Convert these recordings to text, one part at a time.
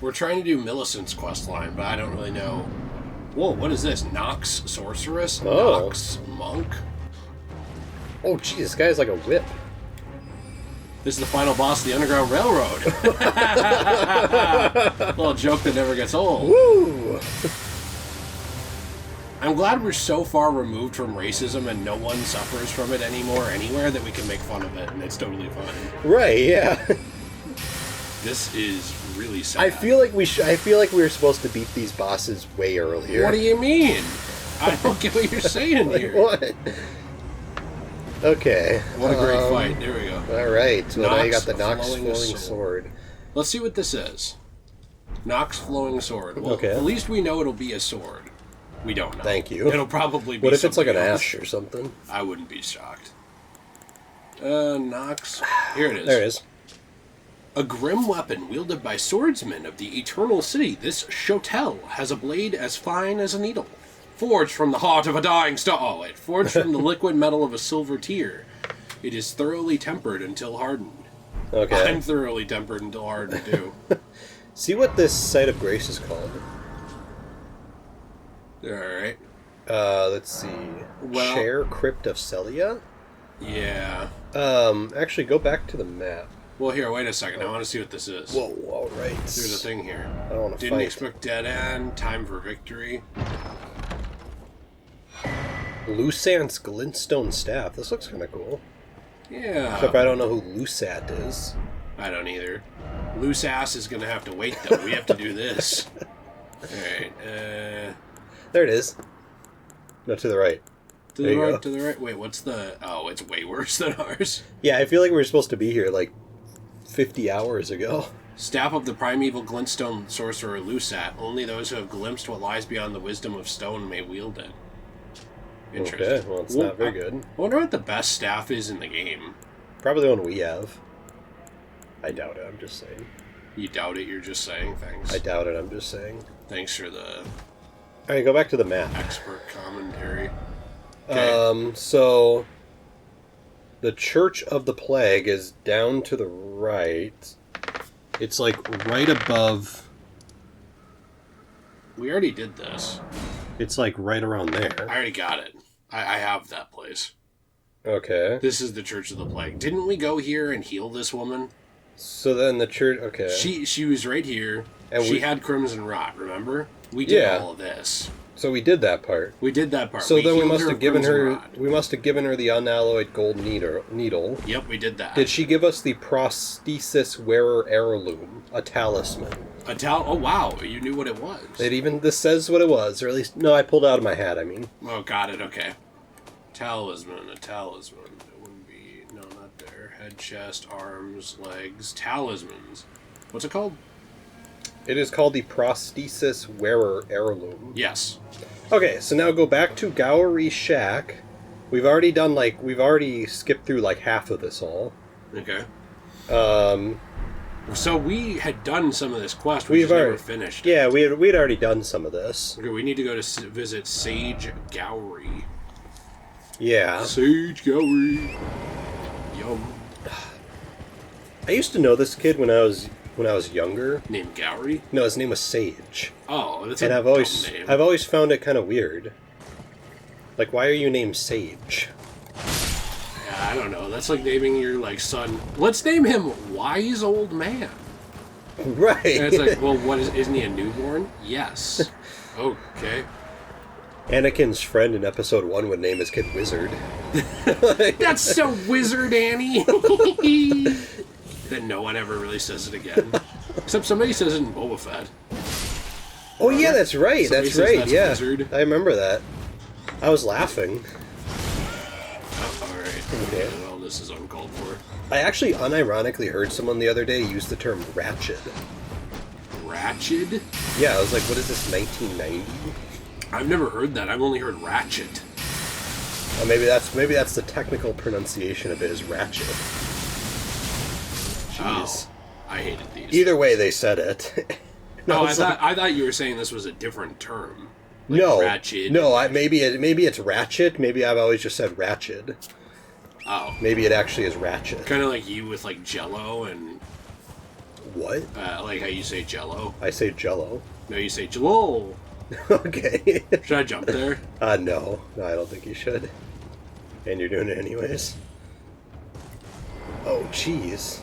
We're trying to do Millicent's questline, but I don't really know. Whoa, what is this? Nox Sorceress? Oh. Nox Monk? Oh, geez, this guy's like a whip. This is the final boss of the Underground Railroad. Little joke that never gets old. Woo! I'm glad we're so far removed from racism and no one suffers from it anymore anywhere that we can make fun of it, and it's totally fine. Right, yeah. This is really sad. I feel like we were supposed to beat these bosses way earlier. What do you mean? I don't get what you're saying like, here. what? Okay. What a great fight. There we go. Alright, so now you got the Nox Nox Flowing Flowing Sword. Let's see what this is. Nox Flowing Sword. Well, okay. At least we know it'll be a sword. We don't know. Thank you. It'll probably be What if it's like an else. ash or something? I wouldn't be shocked. Nox. Here it is. There it is. A grim weapon wielded by swordsmen of the Eternal City, this shotel has a blade as fine as a needle. Forged from the heart of a dying star. Oh, wait. Forged from the liquid metal of a silver tear. It is thoroughly tempered until hardened. Okay. I'm thoroughly tempered until hardened, too. See what this Site of Grace is called. Alright. Let's see. Well- Chair Crypt of Celia? Yeah. Actually, go back to the map. Well, here, wait a second. I want to see what this is. Whoa, alright. There's a thing here. I don't want to Didn't fight. expect dead end. Time for victory. Lusant's Glintstone Staff. This looks kind of cool. Yeah. Except I don't know who Lusat is. I don't either. Loose ass is going to have to wait, though. We have to do this. Alright. There it is. No, to the right. To There the you right, go. to the right. Wait, what's the... Oh, it's way worse than ours. Yeah, I feel like we were supposed to be here like 50 hours ago. Staff of the primeval glintstone sorcerer Lusat. Only those who have glimpsed what lies beyond the wisdom of stone may wield it. Interesting. Okay, well, it's not very good. I wonder what the best staff is in the game. Probably the one we have. I doubt it, I'm just saying. You doubt it, you're just saying things. I doubt it, I'm just saying. Thanks for the Alright, go back to the map. expert commentary. So... The Church of the Plague is down to the right. It's like right above... We already did this. It's like right around I there. already got it. I have that place. Okay. This is the Church of the Plague. Didn't we go here and heal this woman? So then the church... Okay. She was right here. And she we- had Crimson Rot, remember? We did Yeah. all of this. So we did that part. We did that part. So then we healed must her have given Crimson her... Rot. We must have given her the unalloyed gold needle. Yep, we did that. Did she give us the prosthesis wearer heirloom? A talisman. Oh, wow. You knew what it was. This says what it was, or at least... No, I pulled it out of my hat, I mean. Oh, got it. Okay. Talisman. A talisman. It wouldn't be... No, not there. Head, chest, arms, legs. Talismans. What's it called? It is called the prosthesis wearer heirloom. Yes. Okay, so now go back to Gowrie Shack. We've already skipped through like half of this all. Okay. Um, So we had done some of this quest. We've We just never already- finished it. yeah, we'd already done some of this. Okay, we need to go to visit Sage Gowrie. Yeah. Sage Gowrie. Yum. I used to know this kid when I was younger. Named Gowrie? No, his name was Sage. Oh, that's And a I've dumb always name. found it kind of weird. Like, why are you named Sage? Yeah, I don't know. That's like naming your son. Let's name him Wise Old Man. Right. And it's like, well, isn't he a newborn? Yes. Okay. Anakin's friend in episode 1 would name his kid Wizard. That's so Wizard Annie. Then no one ever really says it again. Except somebody says it in Boba Fett. Oh yeah, that's right. Somebody That's says right. that's Yeah, Wizard. I remember that. I was laughing. Oh, alright. Okay. Well, this is uncalled for. I actually unironically heard someone the other day use the term ratchet. Ratchet? Yeah, I was like, what is this, 1990? I've never heard that. I've only heard ratchet. Maybe that's the technical pronunciation of it is ratchet. Jeez. Oh, I hated these. Either way, they said it. No, was like, I thought you were saying this was a different term. Like no, ratchet. no. Maybe it's ratchet. Maybe I've always just said ratchet. Oh. Maybe it actually is ratchet. Kind of like you with like Jello and What? Like how you say Jello. I say Jello. No, you say Jello. Okay. Should I jump there? No. No, I don't think you should. And you're doing it anyways. Oh, jeez.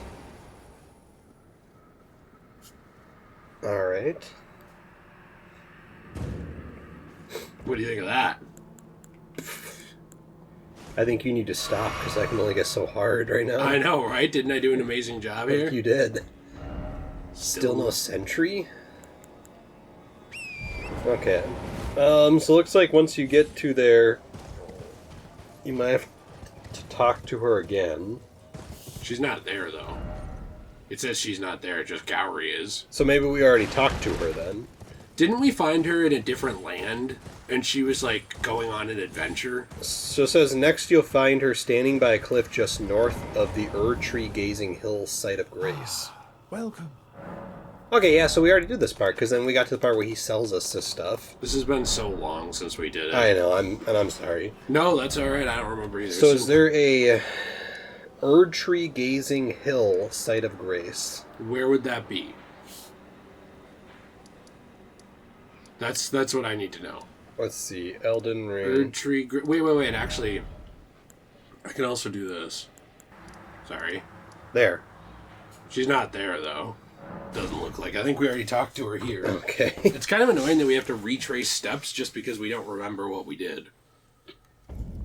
Alright. What do you think of that? I think you need to stop, because I can only get so hard right now. I know, right? Didn't I do an amazing job I here? think you did. Still no sentry? Okay. So looks like once you get to there, you might have to talk to her again. She's not there, though. It says she's not there, just Gowry is. So maybe we already talked to her then. Didn't we find her in a different land? And she was, like, going on an adventure? So it says, next you'll find her standing by a cliff just north of the Tree Gazing Hills site of grace. Welcome. Okay, yeah, so we already did this part, because then we got to the part where he sells us this stuff. This has been so long since we did it. I know, I'm sorry. No, that's alright, I don't remember either. So is there a Tree Gazing Hill site of grace? Where would that be? That's what I need to know. Let's see, Elden Ring. Wait, actually, I can also do this. Sorry. There. She's not there, though. Doesn't look like. I think we already talked to her here. Okay. It's kind of annoying that we have to retrace steps just because we don't remember what we did.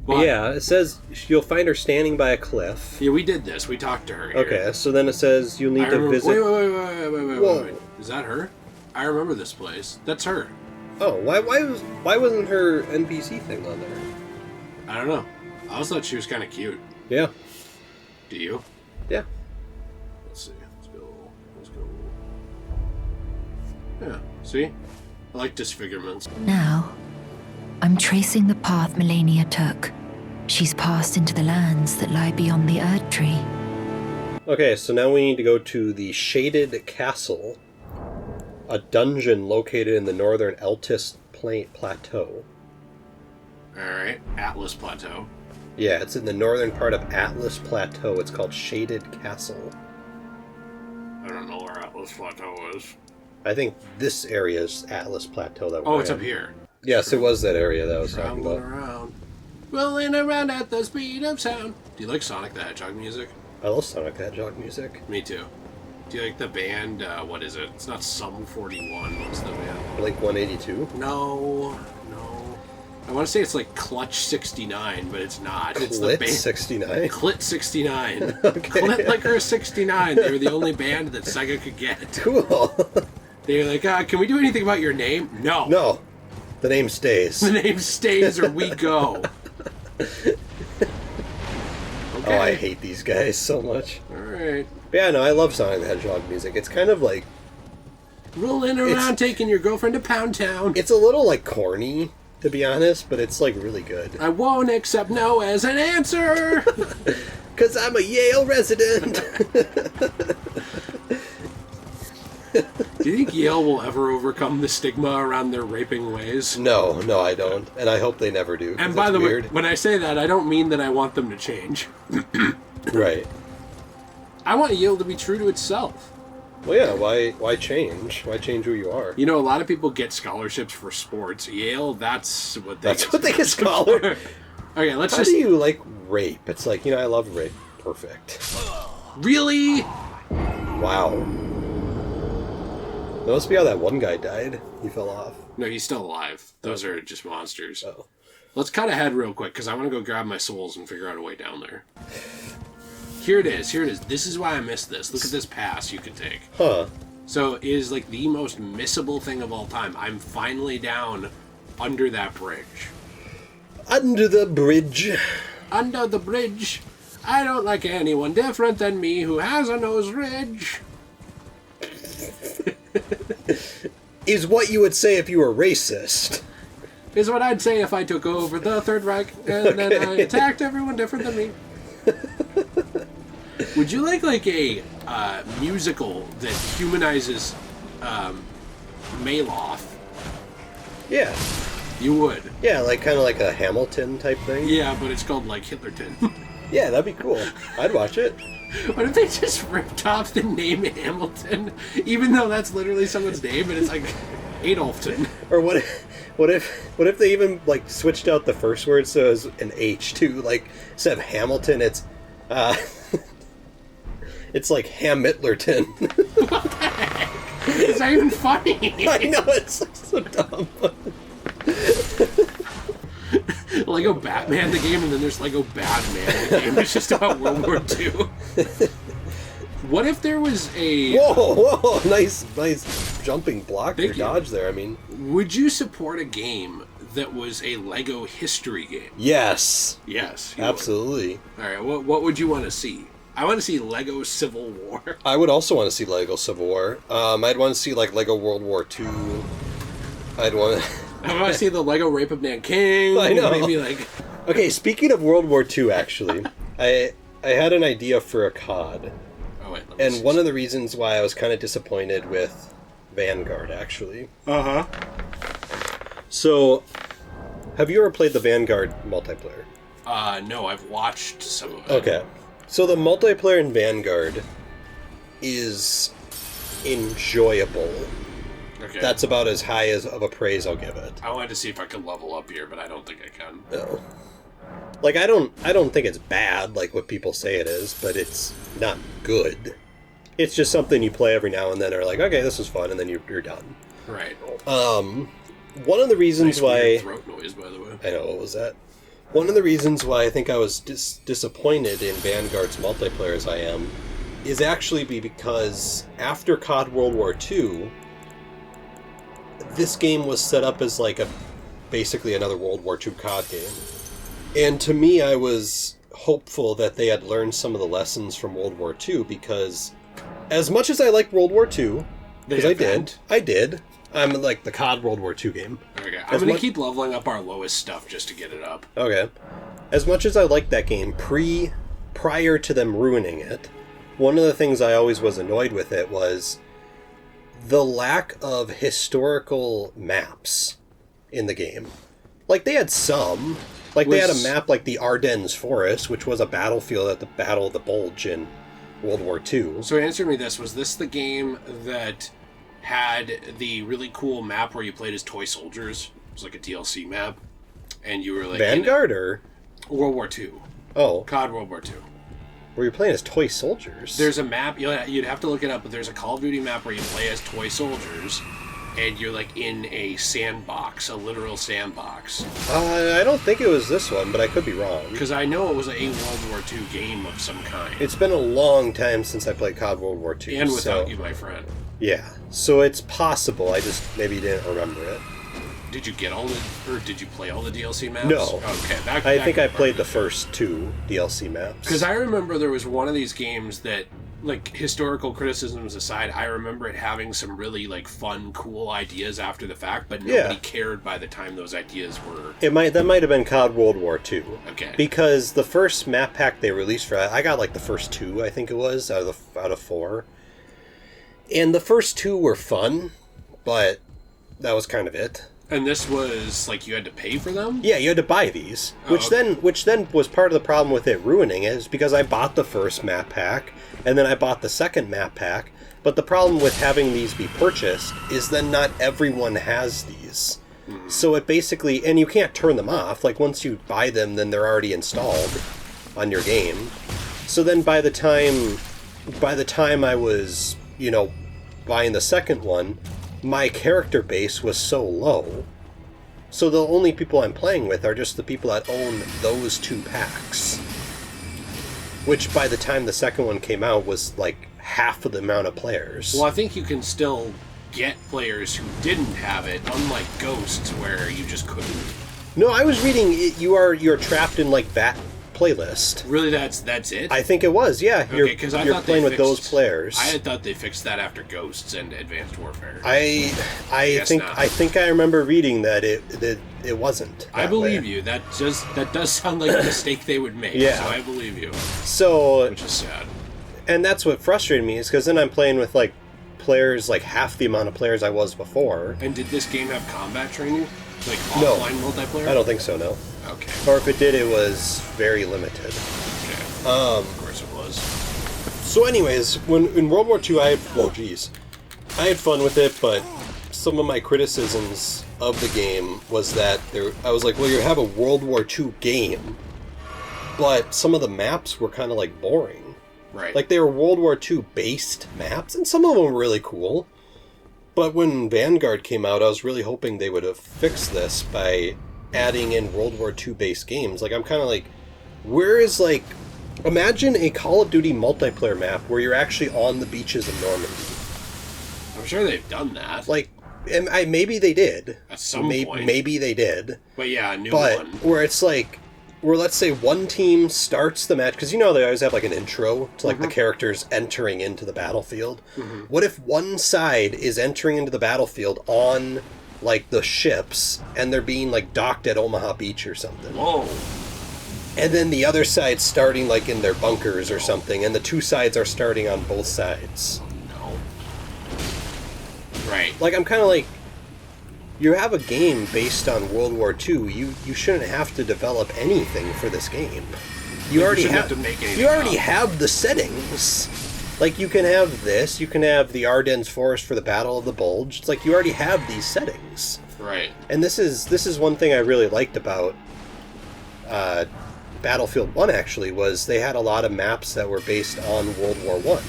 But, yeah, it says you'll find her standing by a cliff. Yeah, we did this. We talked to her here. Okay, so then it says you'll need to visit... Wait. Is that her? I remember this place. That's her. Oh, why wasn't her NPC thing on there? I don't know. I always thought she was kind of cute. Yeah. Do you? Yeah. Let's see. Let's go. Yeah. See? I like disfigurements. Now, I'm tracing the path Melania took. She's passed into the lands that lie beyond the Erd Tree. Okay, so now we need to go to the Shaded Castle, a dungeon located in the northern Altus Plateau. Alright. Atlas Plateau. Yeah, it's in the northern part of Atlas Plateau. It's called Shaded Castle. I don't know where Atlas Plateau is. I think this area is Atlas Plateau that we're Oh, it's in. up here. Yes, it was that area that I was talking Traveling about. around. Rolling around at the speed of sound. Do you like Sonic the Hedgehog music? I love Sonic the Hedgehog music. Me too. Do you like the band, what is it? It's not Sum 41. What's the band? Blink 182? No. I want to say it's like Clutch 69, but it's not. It's the Clit band. 69? Clit 69. Okay. Clit Liquor 69. They were the only band that Sega could get. Cool. They were like, can we do anything about your name? No. No. The name stays. The name stays or we go. Okay. Oh, I hate these guys so much. Alright. Yeah, no, I love Sonic the Hedgehog music. It's kind of like... Rolling around taking your girlfriend to Pound Town. It's a little, like, corny, to be honest, but it's, like, really good. I won't accept no as an answer. Because I'm a Yale resident. Do you think Yale will ever overcome the stigma around their raping ways? No, I don't. And I hope they never do. And by the way, when I say that, I don't mean that I want them to change. Right. I want Yale to be true to itself. Well, yeah, why change? Why change who you are? You know, a lot of people get scholarships for sports. Yale, that's what they get scholar. Okay, let's How do you, like, rape? It's like, I love rape. Perfect. Really? Wow. That must be how that one guy died. He fell off. No, he's still alive. Those are just monsters. Oh. Let's cut ahead real quick, because I want to go grab my souls and figure out a way down there. Here it is. This is why I missed this. Look at this pass you could take. Huh. So it is like the most missable thing of all time. I'm finally down under that bridge. Under the bridge. Under the bridge. I don't like anyone different than me who has a nose ridge. Is what you would say if you were racist. Is what I'd say if I took over the Third Reich and then I attacked everyone different than me. Would you like a musical that humanizes Maloth? Yeah. You would. Yeah, like kind of like a Hamilton type thing. Yeah, but it's called like Hitlerton. Yeah, that'd be cool. I'd watch it. What if they just ripped off the name Hamilton, even though that's literally someone's name, and it's like Adolfton? Or what if they even like switched out the first word so it was an H too? Like instead of Hamilton, it's it's like Hammitlerton. What the heck? It's not even funny. I know, it's like so dumb. Lego Batman the game, and then there's Lego Batman the game. It's just about World War II. What if there was a... Whoa, nice jumping block or Thank you. dodge there, I mean. Would you support a game that was a Lego history game? Yes. Yes. You Absolutely. would. All right, what would you want to see? I want to see Lego Civil War. I would also want to see Lego Civil War. I'd want to see like Lego World War II. I'd want to... I want to see the Lego Rape of Nanking. I know. Maybe like... Okay, speaking of World War II, actually, I had an idea for a COD. Oh, wait, And one of the reasons why I was kind of disappointed with Vanguard, actually. Uh-huh. So, have you ever played the Vanguard multiplayer? No, I've watched some of it. Okay. So the multiplayer in Vanguard is enjoyable. Okay. That's about as high as of a praise I'll give it. I wanted to see if I could level up here, but I don't think I can. No. Like, I don't think it's bad, like what people say it is, but it's not good. It's just something you play every now and then, are like, okay, this is fun, and then you're done. Right. One of the reasons Nice why... weird throat noise, by the way. I know, what was that? One of the reasons why I think I was disappointed in Vanguard's multiplayer as I am is actually because after COD World War II, this game was set up as like basically another World War II COD game. And to me, I was hopeful that they had learned some of the lessons from World War II, because as much as I like World War II, because I did. I'm like the COD World War II game. Okay, I'm going to keep leveling up our lowest stuff just to get it up. Okay. As much as I liked that game, prior to them ruining it, one of the things I always was annoyed with it was the lack of historical maps in the game. Like, they had some. Like, they had a map like the Ardennes Forest, which was a battlefield at the Battle of the Bulge in World War II. So answer me this. Was this the game that had the really cool map where you played as toy soldiers? It was like a DLC map. And you were like... Vanguard, or...? World War II. Oh. COD World War II. Were you playing as toy soldiers? There's a map, you'd have to look it up, but there's a Call of Duty map where you play as toy soldiers, and you're like in a sandbox, a literal sandbox. I don't think it was this one, but I could be wrong. Because I know it was a World War II game of some kind. It's been a long time since I played COD World War II. And without you, my friend. Yeah, so it's possible, I just maybe didn't remember it. Did you get all the, or did you play all the DLC maps? No. Okay. I think I played the first 2 DLC maps. Because I remember there was one of these games that, like, historical criticisms aside, I remember it having some really, like, fun, cool ideas after the fact, but nobody cared by the time those ideas were... That might have been COD World War II. Okay. Because the first map pack they released for that, I got, like, the first 2, I think it was, out of 4. And the first 2 were fun, but that was kind of it. And this was, like, you had to pay for them? Yeah, you had to buy these. Which then was part of the problem with it ruining it, is because I bought the first map pack, and then I bought the second map pack. But the problem with having these be purchased is then not everyone has these. So it basically... And you can't turn them off. Like, once you buy them, then they're already installed on your game. So then by the time I was, buying the second one, my character base was so low. So the only people I'm playing with are just the people that own those 2 packs. Which by the time the second one came out was like half of the amount of players. Well, I think you can still get players who didn't have it, unlike Ghosts, where you just couldn't. No, I was reading you're trapped in like that playlist. Really, that's it? I think it was, yeah. Okay, because I you're thought playing they with those players. I had thought they fixed that after Ghosts and Advanced Warfare. I think I remember reading that it wasn't. I believe you. That does sound like a mistake they would make. Yeah. So I believe you. So, which is sad. And that's what frustrated me, is because then I'm playing with like players, like half the amount of players I was before. And did this game have combat training? Like No. offline multiplayer? I don't think so, no. Okay. Or if it did, it was very limited. Okay. Of course it was. So anyways, when in World War II, I had fun with it, but some of my criticisms of the game was that I was like, well, you have a World War II game, but some of the maps were kind of like boring. Right. Like they were World War II based maps, and some of them were really cool. But when Vanguard came out, I was really hoping they would have fixed this by adding in World War II based games. Like I'm kind of like, where is like, imagine a Call of Duty multiplayer map where you're actually on the beaches of Normandy. I'm sure they've done that. Like, maybe they did. At some point. Maybe they did. But yeah, a new but one. Where it's like, where let's say one team starts the match, because you know they always have like an intro to like the characters entering into the battlefield. What if one side is entering into the battlefield on like the ships and they're being like docked at Omaha Beach or something? Whoa. And then the other side's starting like in their bunkers or something, and the two sides are starting on both sides. No. Right. Like, I'm kind of like, you have a game based on World War II, you shouldn't have to develop anything for this game. You already have to make anything You already up. have the settings. Like, you can have this, you can have the Ardennes Forest for the Battle of the Bulge. It's like, you already have these settings. Right. And this is one thing I really liked about Battlefield 1, actually, was they had a lot of maps that were based on World War I.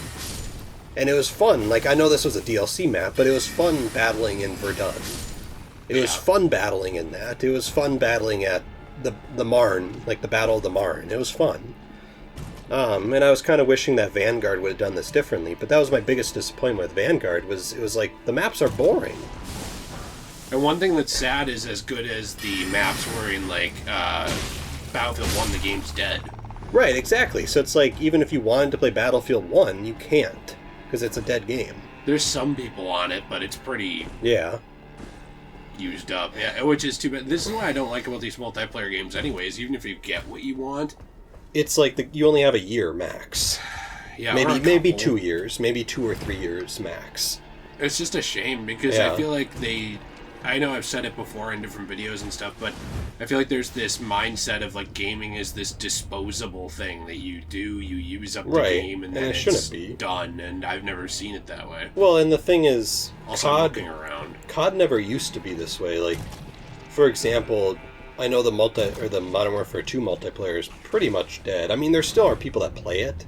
And it was fun. Like, I know this was a DLC map, but it was fun battling in Verdun. It was fun battling in that. It was fun battling at the Marne, like the Battle of the Marne. It was fun. And I was kind of wishing that Vanguard would have done this differently, but that was my biggest disappointment with Vanguard, was it was like, the maps are boring. And one thing that's sad is, as good as the maps were in, like, Battlefield 1, the game's dead. Right, exactly. So it's like, even if you wanted to play Battlefield 1, you can't, because it's a dead game. There's some people on it, but it's pretty Yeah. used up. Yeah, which is too bad. This is what I don't like about these multiplayer games anyways, even if you get what you want. It's like, you only have a year max. Yeah, or a Maybe couple. 2 years, maybe 2 or 3 years max. It's just a shame, because I feel like I know I've said it before in different videos and stuff, but I feel like there's this mindset of like gaming is this disposable thing that you use up the game and then it it's shouldn't be done, and I've never seen it that way. Well, and the thing is, Also looking around. COD never used to be this way. Like, for example, I know the Modern Warfare 2 multiplayer is pretty much dead. I mean, there still are people that play it.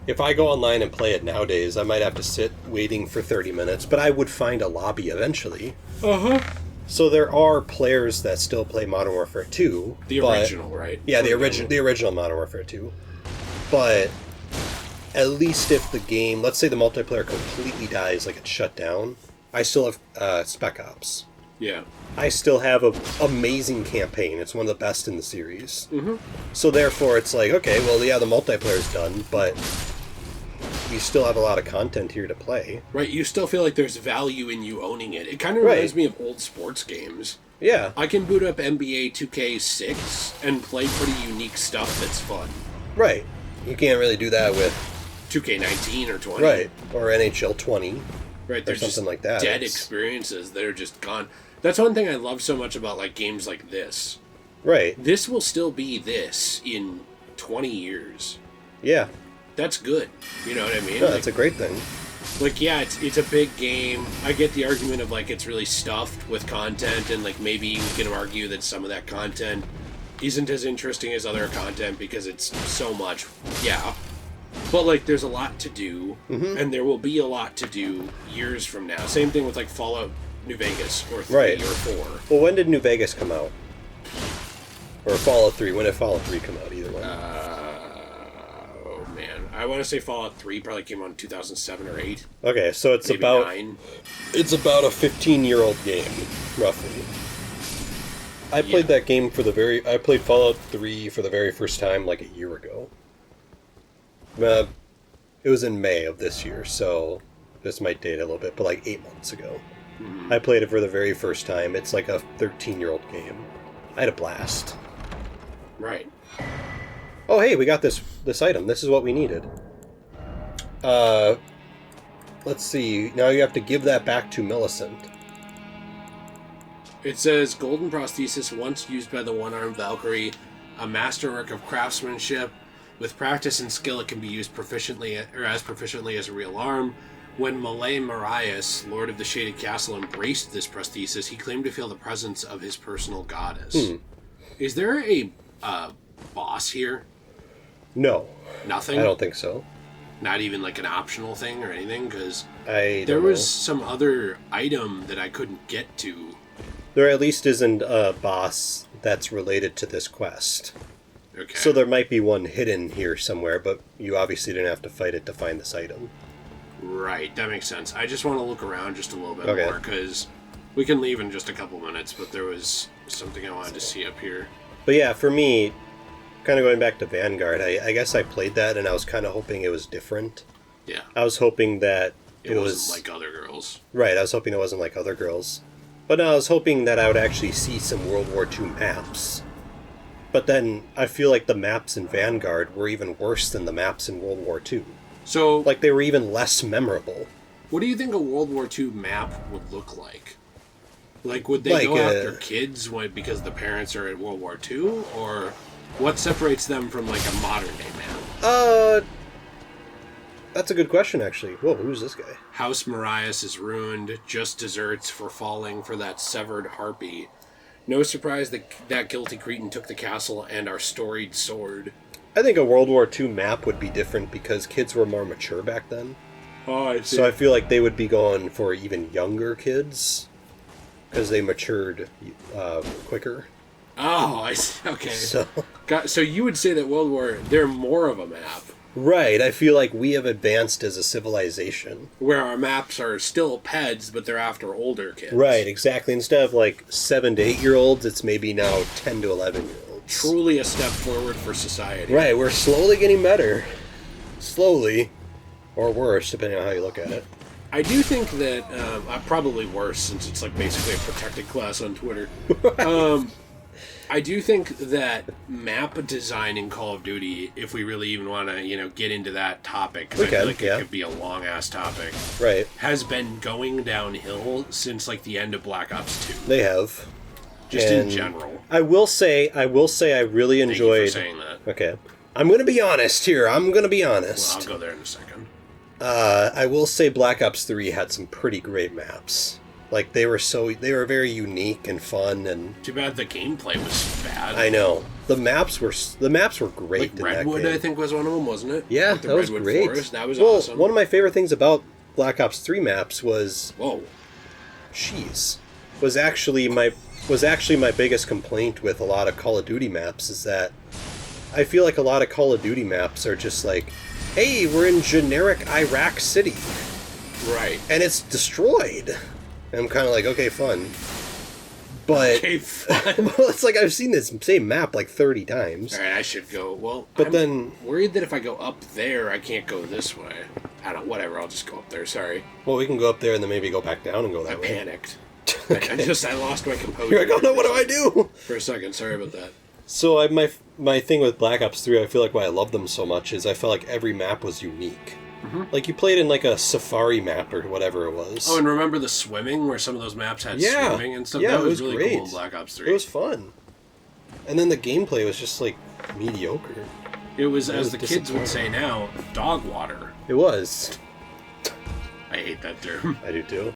If I go online and play it nowadays, I might have to sit waiting for 30 minutes, but I would find a lobby eventually. So there are players that still play Modern Warfare 2. The original, right? Yeah, the original Modern Warfare 2. But at least if the game, let's say the multiplayer completely dies, like it's shut down, I still have Spec Ops. Yeah. I still have an amazing campaign. It's one of the best in the series. So therefore, it's like, okay, well, yeah, the multiplayer's done, but you still have a lot of content here to play. Right, you still feel like there's value in you owning it. It kind of reminds me of old sports games. Yeah. I can boot up NBA 2K6 and play pretty unique stuff that's fun. Right. You can't really do that with 2K19 or 20. Right. Or NHL 20. Right, there's something just like that. dead experiences that are just gone. That's one thing I love so much about like games like this. Right. This will still be this in 20 years. Yeah. That's good. You know what I mean? No, that's a great thing. Like, yeah, it's a big game. I get the argument of, like, it's really stuffed with content, and, like, maybe you can argue that some of that content isn't as interesting as other content because it's so much. Yeah. But, like, there's a lot to do, and there will be a lot to do years from now. Same thing with, like, Fallout New Vegas, or 3 or 4. Well, when did New Vegas come out? Or Fallout 3? When did Fallout 3 come out? Either one. I want to say Fallout 3 probably came out in 2007 or 8. Okay, so it's maybe about 9. It's about a 15-year-old game, roughly. I played that game I played Fallout 3 for the very first time like a year ago. It was in May of this year, so this might date a little bit, but like 8 months ago. I played it for the very first time. It's like a 13-year-old game. I had a blast. Right. Oh, hey, we got this item. This is what we needed. Let's see. Now you have to give that back to Millicent. It says, golden prosthesis once used by the one-armed Valkyrie, a masterwork of craftsmanship, With practice and skill, it can be used proficiently or as proficiently as a real arm. When Malay Marias, Lord of the Shaded Castle, embraced this prosthesis, he claimed to feel the presence of his personal goddess. Is there a boss here? No. Nothing? I don't think so. Not even like an optional thing or anything? Because there there was some other item that I couldn't get to. There at least isn't a boss that's related to this quest. Okay. So there might be one hidden here somewhere, but you obviously didn't have to fight it to find this item. Right, that makes sense. I just want to look around just a little bit Okay. more, because we can leave in just a couple minutes, but there was something I wanted to see up here. But yeah, for me, kind of going back to Vanguard, I guess I played that and I was kind of hoping it was different. Yeah. I was hoping that It wasn't like other girls. Right, I was hoping it wasn't like other girls. But no, I was hoping that I would actually see some World War II maps. But then I feel like the maps in Vanguard were even worse than the maps in World War II. So, Like, they were even less memorable. what do you think a World War II map would look like? Like, would they Like, go after kids because the parents are in World War II? Or what separates them from, like, a modern-day map? That's a good question, actually. Whoa, who's this guy? House Marias is ruined, just deserts for falling for that severed harpy. No surprise that that guilty cretin took the castle and our storied sword. I think a World War II map would be different because kids were more mature back then. Oh, I see. So I feel like they would be going for even younger kids because they matured quicker. Oh, I see. Okay. So So you would say that they're more of a map, right, I feel like we have advanced as a civilization. where our maps are still PEDs, but they're after older kids. Right, exactly. Instead of like 7 to 8 year olds, it's maybe now 10 to 11 year olds. Truly a step forward for society. Right, we're slowly getting better. Slowly. Or worse, depending on how you look at it. I do think that, probably worse, since it's like basically a protected class on Twitter. I do think that map design in Call of Duty, if we really even want to, get into that topic, 'cause I feel like it could be a long-ass topic, Right. has been going downhill since, like, the end of Black Ops 2. They have. Just in And general. I will say I really Thank you enjoyed... for saying that. Okay. I'm going to be honest here. I'm going to be Well, honest. I'll go there in a second. I will say Black Ops 3 had some pretty great maps. Like, they were very unique and fun, and Too bad the gameplay was bad. I know. The maps were great Like in Redwood, that game. I think, was one of them, wasn't it? Yeah, Like the that was Redwood great. Forest. That was well, awesome. one of my favorite things about Black Ops 3 maps was Whoa. was actually my biggest complaint with a lot of Call of Duty maps is that I feel like a lot of Call of Duty maps are just like, hey, we're in generic Iraq City, Right. and it's destroyed. And I'm kind of like, okay, fun. But Okay, fun. well, it's like I've seen this same map like 30 times. Alright, I should go. Well, But I'm then- worried that if I go up there, I can't go this way. Whatever, I'll just go up there. Sorry. Well, we can go up there and then maybe go back down and go I that way. panicked. I lost my composure. You're like, oh no, what do I do? For a second, sorry about that. So my thing with Black Ops 3, I feel like why I love them so much is I felt like every map was unique. Mm-hmm. Like you played in like a safari map or whatever it was. Oh, and remember the swimming, where some of those maps had Yeah. swimming and stuff? Yeah, That it was was really great. cool in Black Ops 3. It was fun. And then the gameplay was just like mediocre. It was, as was the kids would say now, dog water. It was. I hate that term. I do too.